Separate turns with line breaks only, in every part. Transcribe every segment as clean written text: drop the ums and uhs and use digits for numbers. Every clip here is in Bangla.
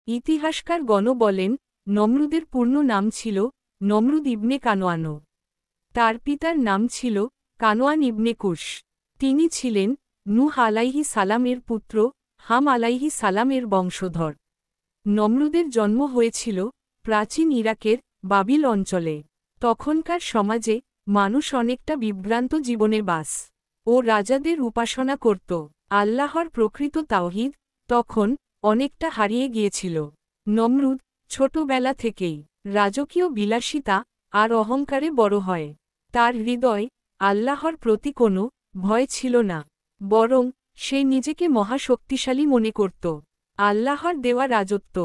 ইতিহাসকার গণ বলেন, নমরুদের পূর্ণ নাম ছিল নমরুদ ইবনে কানোয়ান। তার পিতার নাম ছিল কানোয়ান ইবনে কুশ। তিনি ছিলেন নূহ আলাইহি সালামের পুত্র, হাম আলাইহি সালামের বংশধর। নমরুদের জন্ম হয়েছিল প্রাচীন ইরাকের বাবিল অঞ্চলে। তখনকার সমাজে মানুষ অনেকটা বিভ্রান্ত জীবনে বাস ও রাজাদের উপাসনা করত। আল্লাহর প্রকৃত তাওহীদ তখন অনেকটা হারিয়ে গিয়েছিল। নমরুদ ছোটবেলা থেকেই রাজকীয় বিলাসিতা আর অহংকারে বড় হয়। তার হৃদয় আল্লাহর প্রতি কোনো ভয় ছিল না, বরং সে নিজেকে মহাশক্তিশালী মনে করত। আল্লাহর দেওয়া রাজত্ব।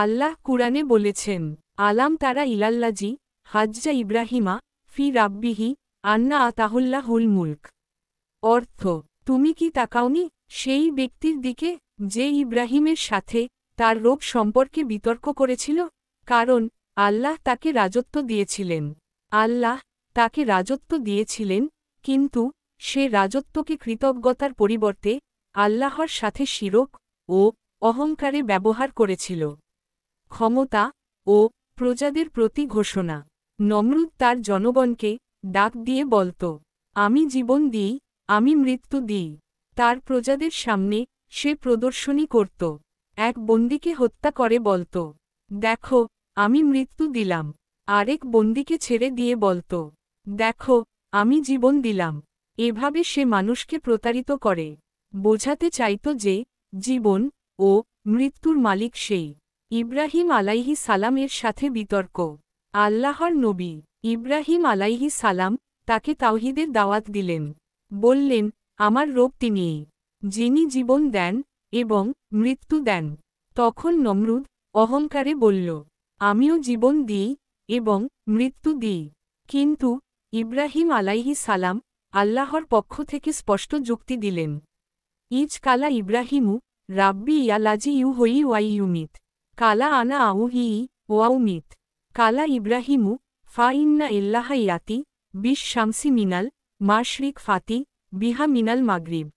আল্লাহ কুরআনে বলেছেন, আলাম তারা ইলাল্লাজি হাজ্জা ইব্রাহিমা ফি রাব্বিহি আন্না আতাহুল্লাহুল মুলক। অর্থ, তুমি কি তাকাওনি সেই ব্যক্তির দিকে যে ইব্রাহিমের সাথে তার রোগ সম্পর্কে বিতর্ক করেছিল? কারণ আল্লাহ তাকে রাজত্ব দিয়েছিলেন। আল্লাহ তাকে রাজত্ব দিয়েছিলেন, কিন্তু সে রাজত্বকে কৃতজ্ঞতার পরিবর্তে আল্লাহর সাথে শিরক ও অহংকারে ব্যবহার করেছিল। ক্ষমতা ও প্রজাদের প্রতি ঘোষণা। নমরুদ তার জনগণকে ডাক দিয়ে বলত, আমি জীবন দিই, আমি মৃত্যু দিই। তার প্রজাদের সামনে সে প্রদর্শনী করত। এক বন্দীকে হত্যা করে বলত, দেখো আমি মৃত্যু দিলাম। আরেক বন্দীকে ছেড়ে দিয়ে বলত, দেখো আমি জীবন দিলাম। এভাবে সে মানুষকে প্রতারিত করে, বোঝাতে চাইত যে জীবন ও মৃত্যুর মালিক সেই। ইব্রাহিম আলাইহি সালামের সাথে বিতর্ক। আল্লাহর নবী ইব্রাহিম আলাইহি সালাম তাকে তাওহীদের দাওয়াত দিলেন। বললেন, আমার রব তিনিই, যিনি জীবন দেন এবং মৃত্যু দেন। তখন নমরুদ অহংকারে বলল, আমিও জীবন দিই এবং মৃত্যু দিই। কিন্তু ইব্রাহিম আলাইহি সালাম আল্লাহর পক্ষ থেকে স্পষ্ট যুক্তি দিলেন। ইজ কালা ইব্রাহিমু রাব্বি ইয়ালাজি ইউ হই ওয়াই ইউমিত কালা আনা আউহি ওয়াউমিত কালা ইব্রাহিমু ফা ইন্না ইল্লাহা ইয়াতি বিশ শামসি মিনাল মাশরিক ফাতি বিহা মিনাল মাগরিব।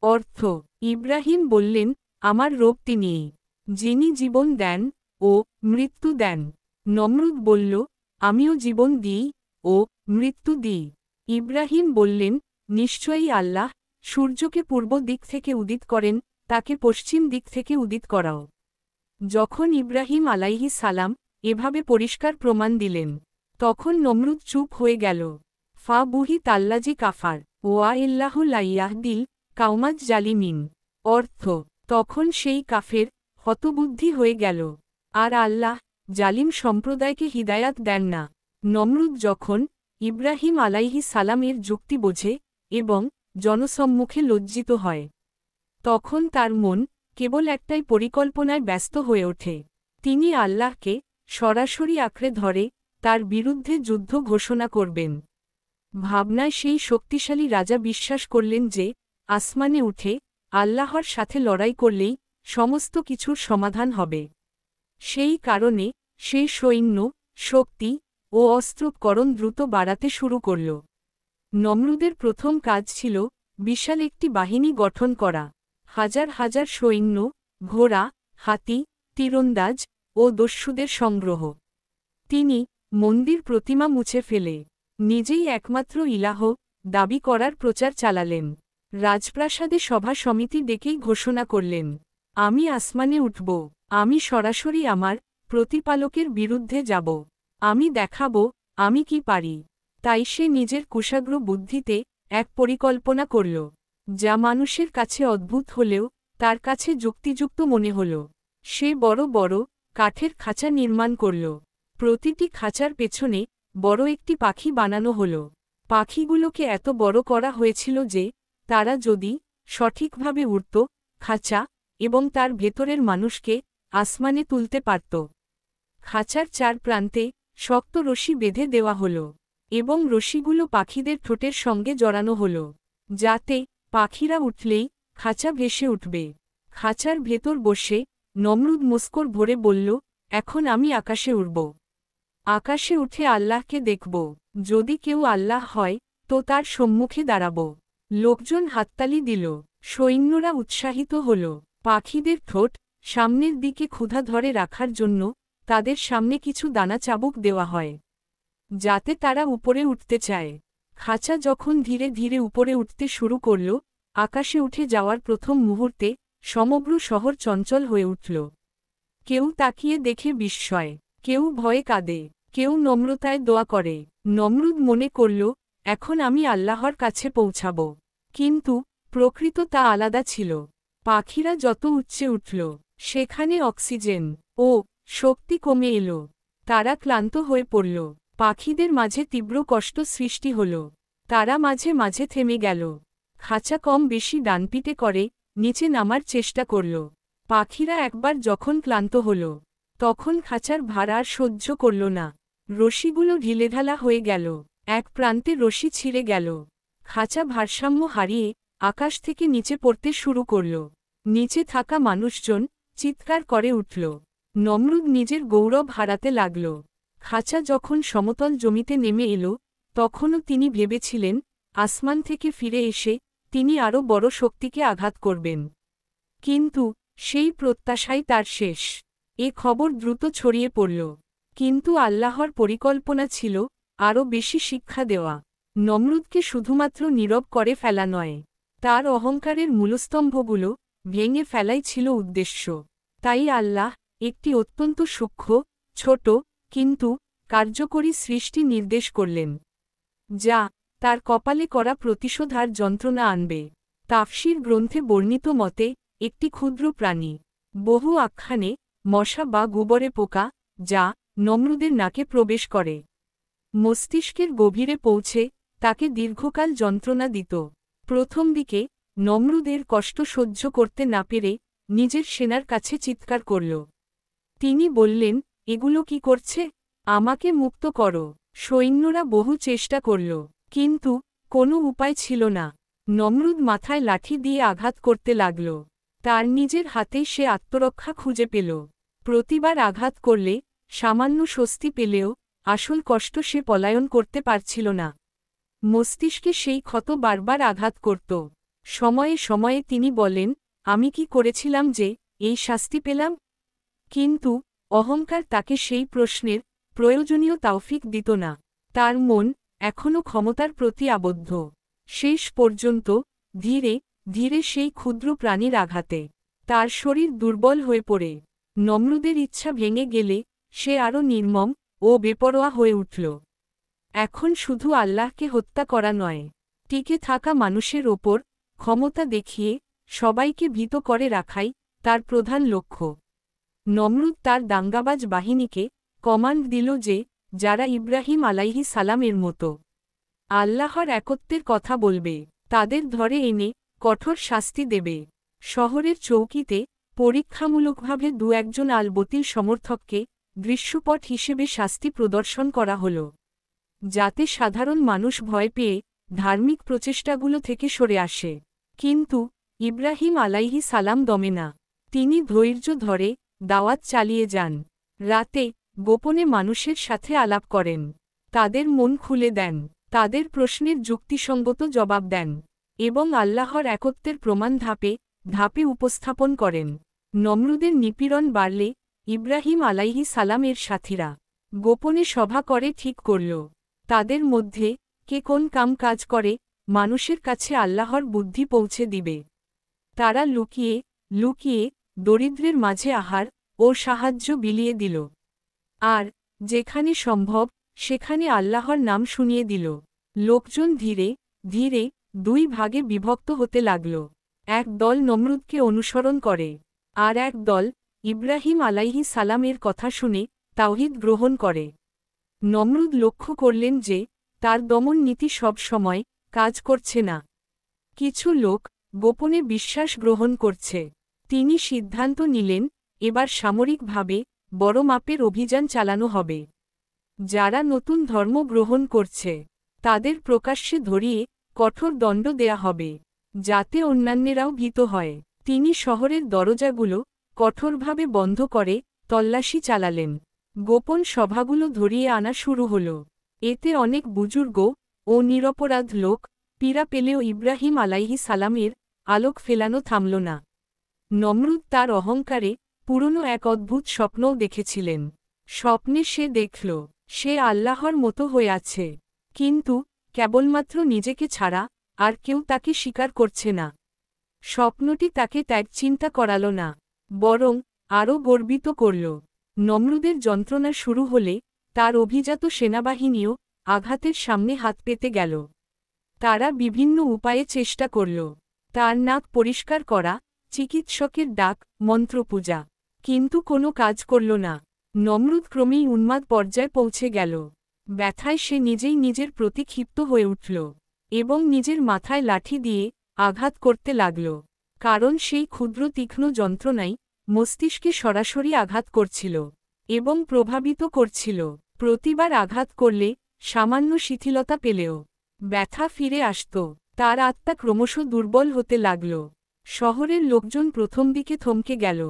অর্থ, ইব্রাহিম বললেন, আমার রব তিনিই, যিনি জীবন দেন ও মৃত্যু দেন। নমরুদ বলল, আমিও জীবন দিই ও মৃত্যু দিই। ইব্রাহিম বললেন, নিশ্চয়ই আল্লাহ সূর্যকে পূর্ব দিক থেকে উদিত করেন, তাকে পশ্চিম দিক থেকে উদিত করাও। যখন ইব্রাহিম আলাইহি সালাম এভাবে পরিষ্কার প্রমাণ দিলেন, তখন নমরুদ চুপ হয়ে গেল। ফা বুহি তাল্লাজি কাফার ওয়া ইল্লাহু লাইয়াহদিল কাউমাজ জালিমিন। অর্থ, তখন সেই কাফের হতবুদ্ধি হয়ে গেল, আর আল্লাহ জালিম সম্প্রদায়কে হিদায়াত দেন না। নমরুদ যখন ইব্রাহিম আলাইহি সালামের যুক্তি বোঝে এবং জনসম্মুখে লজ্জিত হয়, তখন তার মন কেবল একটাই পরিকল্পনায় ব্যস্ত হয়ে ওঠে। তিনি আল্লাহকে সরাসরি আঁকড়ে ধরে তার বিরুদ্ধে যুদ্ধ ঘোষণা করবেন। ভাবনায় সেই শক্তিশালী রাজা বিশ্বাস করলেন যে আসমানে উঠে আল্লাহর সাথে লড়াই করলেই সমস্ত কিছুর সমাধান হবে। সেই কারণে সে সৈন্য, শক্তি ও অস্ত্রোপকরণ দ্রুত বাড়াতে শুরু করল। নমরুদের প্রথম কাজ ছিল বিশাল একটি বাহিনী গঠন করা। হাজার হাজার সৈন্য, ঘোড়া, হাতি, তীরন্দাজ ও দস্যুদের সংগ্রহ। তিনি মন্দির প্রতিমা মুছে ফেলে নিজেই একমাত্র ইলাহ দাবি করার প্রচার চালালেন। রাজপ্রাসাদে সভা সমিতি ডেকেই ঘোষণা করলেন, আমি আসমানে উঠব, আমি সরাসরি আমার প্রতিপালকের বিরুদ্ধে যাব, আমি দেখাব আমি কি পারি। তাই সে নিজের কুশাগ্র বুদ্ধিতে এক পরিকল্পনা করল, যা মানুষের কাছে অদ্ভুত হলেও তার কাছে যুক্তিযুক্ত মনে হল। সে বড় বড় কাঠের খাঁচা নির্মাণ করল। প্রতিটি খাঁচার পেছনে বড় একটি পাখি বানানো হল। পাখিগুলোকে এত বড় করা হয়েছিল যে তারা যদি সঠিকভাবে উড়ত, খাঁচা এবং তার ভেতরের মানুষকে আসমানে তুলতে পারত। খাঁচার চার প্রান্তে শক্ত রশি বেঁধে দেওয়া হল এবং রশিগুলো পাখিদের ঠোঁটের সঙ্গে জড়ানো হল, যাতে পাখিরা উঠলেই খাঁচা ভেসে উঠবে। খাঁচার ভেতর বসে নমরুদ মুস্কর ভরে বলল, এখন আমি আকাশে উড়ব। আকাশে উঠে আল্লাহকে দেখব। যদি কেউ আল্লাহ হয় তো তার সম্মুখে দাঁড়াব। লোকজন হাততালি দিল, সৈন্যরা উৎসাহিত হল। পাখিদের ঠোঁট সামনের দিকে ক্ষুধা ধরে রাখার জন্য তাদের সামনে কিছু দানা চাবুক দেওয়া হয়, যাতে তারা উপরে উঠতে চায়। খাঁচা যখন ধীরে ধীরে উপরে উঠতে শুরু করল, আকাশে উঠে যাওয়ার প্রথম মুহূর্তে সমগ্র শহর চঞ্চল হয়ে উঠল। কেউ তাকিয়ে দেখে বিস্ময়, কেউ ভয়ে কাঁদে, কেউ নম্রতায় দোয়া করে। নমরুদ মনে করল, এখন আমি আল্লাহর কাছে পৌঁছাব। কিন্তু প্রকৃত তা আলাদা ছিল। পাখিরা যত উচ্চে উঠল, সেখানে অক্সিজেন ও শক্তি কমে এলো। তারা ক্লান্ত হয়ে পড়ল। পাখিদের মাঝে তীব্র কষ্ট সৃষ্টি হল। তারা মাঝে মাঝে থেমে গেল। খাঁচা কম বেশি ডানপিটে করে নিচে নামার চেষ্টা করল। পাখিরা একবার যখন ক্লান্ত হল, তখন খাঁচার ভার আর সহ্য করল না। রশিগুলো ঢিলেঢালা হয়ে গেল। এক প্রান্তে রশি ছিঁড়ে গেল। খাঁচা ভারসাম্য হারিয়ে আকাশ থেকে নিচে পড়তে শুরু করল। নিচে থাকা মানুষজন চিৎকার করে উঠল। নমরুদ নিজের গৌরব হারাতে লাগল। খাঁচা যখন সমতল জমিতে নেমে এলো, তখনও তিনি ভেবেছিলেন আসমান থেকে ফিরে এসে তিনি আরও বড় শক্তিকে আঘাত করবেন। কিন্তু সেই প্রত্যাশাই তার শেষ। এ খবর দ্রুত ছড়িয়ে পড়ল। কিন্তু আল্লাহর পরিকল্পনা ছিল আরও বেশি শিক্ষা দেওয়া। নমরুদকে শুধুমাত্র নীরব করে ফেলা নয়, তার অহংকারের মূলস্তম্ভগুলো ভেঙে ফেলাই ছিল উদ্দেশ্য। তাই আল্লাহ একটি অত্যন্ত সূক্ষ্ম, ছোট কিন্তু কার্যকরী সৃষ্টি নির্দেশ করলেন, যা তার কপালে করা প্রতিশোধ আর যন্ত্রণা আনবে। তাফসীর গ্রন্থে বর্ণিত মতে একটি ক্ষুদ্র প্রাণী, বহু আখ্যানে মশা বা গোবরে পোকা, যা নমরুদের নাকে প্রবেশ করে মস্তিষ্কের গভীরে পৌঁছে তাকে দীর্ঘকাল যন্ত্রণা দিত। প্রথম দিকে নমরুদের কষ্ট সহ্য করতে না পেরে নিজের সেনার কাছে চিৎকার করল। তিনি বললেন, এগুলো কি করছে? আমাকে মুক্ত করো। সৈন্যরা বহু চেষ্টা করল, কিন্তু কোনো উপায় ছিল না। নমরুদ মাথায় লাঠি দিয়ে আঘাত করতে লাগল। তার নিজের হাতেই সে আত্মরক্ষা খুঁজে পেল। প্রতিবার আঘাত করলে সামান্য স্বস্তি পেলেও আসল কষ্ট সে পলায়ন করতে পারছিল না। মস্তিষ্কে সেই ক্ষত বারবার আঘাত করত। সময়ে সময়ে তিনি বলেন, আমি কি করেছিলাম যে এই শাস্তি পেলাম? কিন্তু অহংকার তাকে সেই প্রশ্নের প্রয়োজনীয় তাওফিক দিত না। তার মন এখনও ক্ষমতার প্রতি আবদ্ধ। শেষ পর্যন্ত ধীরে ধীরে সেই ক্ষুদ্র প্রাণীর আঘাতে তার শরীর দুর্বল হয়ে পড়ে। নমরুদের ইচ্ছা ভেঙে গেলে সে আরও নির্মম ও বেপরোয়া হয়ে উঠল। এখন শুধু আল্লাহকে হত্যা করা নয়, টিকে থাকা মানুষের ওপর ক্ষমতা দেখিয়ে সবাইকে ভীত করে রাখাই তার প্রধান লক্ষ্য। নমরুদ তার দাঙ্গাবাজ বাহিনীকে কমান্ড দিল যে, যারা ইব্রাহিম আলাইহিস সালামের মতো আল্লাহর একত্বের কথা বলবে, তাদের ধরে এনে কঠোর শাস্তি দেবে। শহরের চৌকিতে পরীক্ষামূলকভাবে দু-একজন আল-বতিল সমর্থককে দৃশ্যপট হিসেবে শাস্তি প্রদর্শন করা হল, যাতে সাধারণ মানুষ ভয় পেয়ে ধার্মিক প্রচেষ্টাগুলো থেকে সরে আসে। কিন্তু ইব্রাহিম আলাইহিস সালাম দমে না। তিনি ধৈর্য ধরে দাওয়াত চালিয়ে যান। রাতে গোপনে মানুষের সাথে আলাপ করেন, তাদের মন খুলে দেন, তাদের প্রশ্নের যুক্তিসঙ্গত জবাব দেন এবং আল্লাহর একত্বের প্রমাণ ধাপে ধাপে উপস্থাপন করেন। নমরুদের নিপীড়ন বাড়লে ইব্রাহিম আলাইহিস সালামের সাথীরা গোপনে সভা করে ঠিক করল, তাদের মধ্যে কে কোন কাজ করে মানুষের কাছে আল্লাহর বুদ্ধি পৌঁছে দিবে। তারা লুকিয়ে লুকিয়ে দরিদ্রের মাঝে আহার ও সাহায্য বিলিয়ে দিল, আর যেখানে সম্ভব সেখানে আল্লাহর নাম শুনিয়ে দিল। লোকজন ধীরে ধীরে দুই ভাগে বিভক্ত হতে লাগল। এক দল নমরুদকে অনুসরণ করে, আর এক দল ইব্রাহিম আলাইহিস সালামের কথা শুনে তাওহীদ গ্রহণ করে। নমরুদ লক্ষ্য করলেন যে তার দমন নীতি সব সময় কাজ করছে না। কিছু লোক গোপনে বিশ্বাস গ্রহণ করছে। তিনি সিদ্ধান্ত নিলেন, এবার সামরিকভাবে বড় মাপের অভিযান চালানো হবে। যারা নতুন ধর্ম গ্রহণ করছে তাদের প্রকাশ্যে ধরিয়ে কঠোর দণ্ড দেয়া হবে, যাতে অন্যান্যরাও ভীত হয়। তিনি শহরের দরজাগুলো কঠোরভাবে বন্ধ করে তল্লাশি চালালেন। গোপন সভাগুলো ধরিয়ে আনা শুরু হল। এতে অনেক বুজুর্গ ও নিরপরাধ লোক পীড়া পেলেও ইব্রাহিম আলাইহিস সালামের আলোক ফেলানো থামল না। নমরুদ তার অহংকারে পুরনো এক অদ্ভুত স্বপ্নও দেখেছিলেন। স্বপ্নে সে দেখল সে আল্লাহর মতো হয়ে আছে, কিন্তু কেবলমাত্র নিজেকে ছাড়া আর কেউ তাকে স্বীকার করছে না। স্বপ্নটি তাকে ত্যাগ চিন্তা করাল না, বরং আরও গর্বিত করল। নমরুদের যন্ত্রণা শুরু হলে তার অভিজাত সেনাবাহিনীও আঘাতের সামনে হাত পেতে গেল। তারা বিভিন্ন উপায়ে চেষ্টা করল, তার নাক পরিষ্কার করা, চিকিৎসকের ডাক, মন্ত্রপূজা, কিন্তু কোনো কাজ করল না। নমরুদ ক্রমেই উন্মাদ পর্যায়ে পৌঁছে গেল। ব্যথায় সে নিজেই নিজের প্রতি ক্ষিপ্ত হয়ে উঠল এবং নিজের মাথায় লাঠি দিয়ে আঘাত করতে লাগল, কারণ সেই ক্ষুদ্র তীক্ষ্ণ যন্ত্রণাই মস্তিষ্কে সরাসরি আঘাত করছিল এবং প্রভাবিত করছিল। প্রতিবার আঘাত করলে সামান্য শিথিলতা পেলেও ব্যথা ফিরে আসত। তার আত্মা ক্রমশ দুর্বল হতে লাগল। শহরের লোকজন প্রথম দিকে থমকে গেল।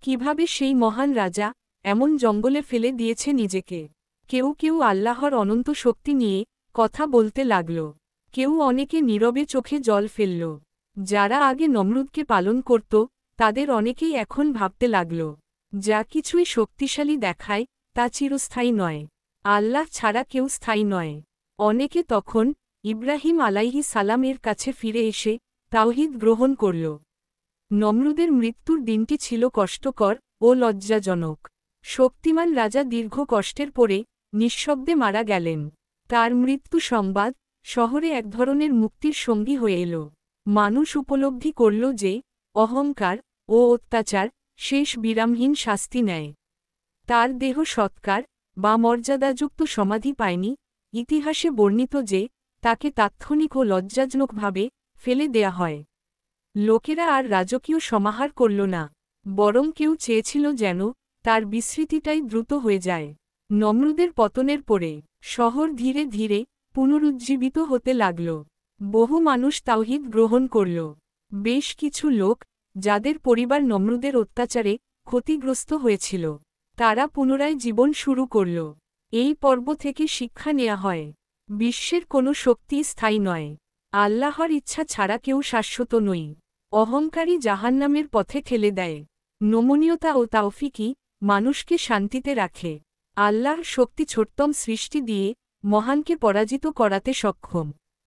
কিভাবে সেই মহান রাজা এমন জঙ্গলে ফেলে দিয়েছে নিজেকে। কেউ কেউ আল্লাহর অনন্ত শক্তি নিয়ে কথা বলতে লাগল, কেউ অনেকে নীরবে চোখে জল ফেলল। যারা আগে নমরুদকে পালন করত তাদের অনেকেই এখন ভাবতে লাগল, যা কিছুই শক্তিশালী দেখায় তা চিরস্থায়ী নয়। আল্লাহ ছাড়া কেউ স্থায়ী নয়। অনেকে তখন ইব্রাহিম আলাইহিস সালামের কাছে ফিরে এসে তাওহীদ গ্রহণ করল। নমরুদের মৃত্যুর দিনটি ছিল কষ্টকর ও লজ্জাজনক। শক্তিমান রাজা দীর্ঘ কষ্টের পরে নিঃশব্দে মারা গেলেন। তার মৃত্যু সংবাদ শহরে এক ধরনের মুক্তির সঙ্গী হয়ে এল। মানুষ উপলব্ধি করল যে অহংকার ও অত্যাচার শেষ বিরামহীন শাস্তি নেয়। তার দেহ সৎকার বা মর্যাদাযুক্ত সমাধি পায়নি। ইতিহাসে বর্ণিত যে তাকে তাৎক্ষণিক ও লজ্জাজনকভাবে ফেলে দেয়া হয়। লোকেরা আর রাজকীয় সমাহার করল না, বরং কেউ চেয়েছিল যেন তার বিস্মৃতিটাই দ্রুত হয়ে যায়। নমরুদের পতনের পরে শহর ধীরে ধীরে পুনরুজ্জীবিত হতে লাগল। বহু মানুষ তাওহীদ গ্রহণ করল। বেশ কিছু লোক, যাদের পরিবার নমরুদের অত্যাচারে ক্ষতিগ্রস্ত হয়েছিল, তারা পুনরায় জীবন শুরু করল। এই পর্ব থেকে শিক্ষা নেওয়া হয়, বিশ্বের কোনো শক্তি স্থায়ী নয়। আল্লাহর ইচ্ছা ছাড়া কেউ শাশ্বত নই। অহংকারী জাহান্নামের পথে ঠেলে দেয়। নমনীয়তা ও তাওফিকই মানুষকে শান্তিতে রাখে। আল্লাহর শক্তি ছোট্টম সৃষ্টি দিয়ে মহানকে পরাজিত করাতে সক্ষম।